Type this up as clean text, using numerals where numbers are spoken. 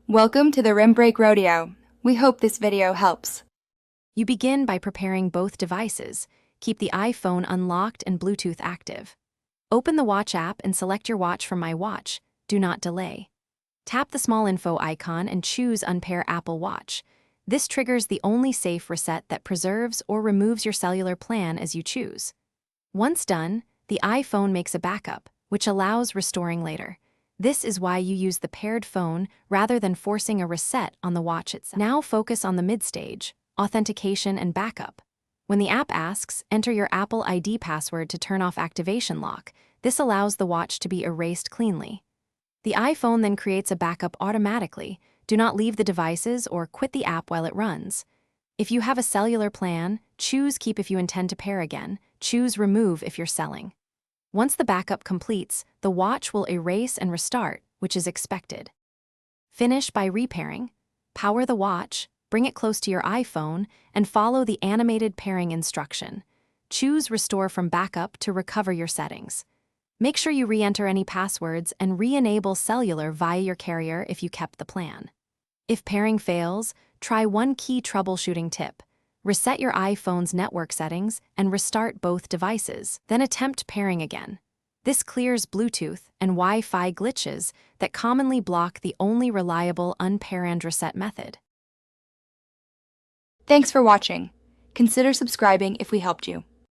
Welcome to the Rim Break Rodeo. We hope this video helps. You begin by preparing both devices. Keep the iPhone unlocked and Bluetooth active. Open the Watch app and select your watch from My Watch. Do not delay. Tap the small info icon and choose Unpair Apple Watch. This triggers the only safe reset that preserves or removes your cellular plan as you choose. Once done, the iPhone makes a backup, which allows restoring later. This is why you use the paired phone rather than forcing a reset on the watch itself. Now focus on the mid-stage, authentication and backup. When the app asks, enter your Apple ID password to turn off activation lock. This allows the watch to be erased cleanly. The iPhone then creates a backup automatically. Do not leave the devices or quit the app while it runs. If you have a cellular plan, choose Keep if you intend to pair again. Choose Remove if you're selling. Once the backup completes, the watch will erase and restart, which is expected. Finish by repairing. Power the watch, bring it close to your iPhone, and follow the animated pairing instruction. Choose Restore from Backup to recover your settings. Make sure you re-enter any passwords and re-enable cellular via your carrier if you kept the plan. If pairing fails, try one key troubleshooting tip. Reset your iPhone's network settings and restart both devices, then attempt pairing again. This clears Bluetooth and Wi-Fi glitches that commonly block the only reliable unpair and reset method. Thanks for watching. Consider subscribing if we helped you.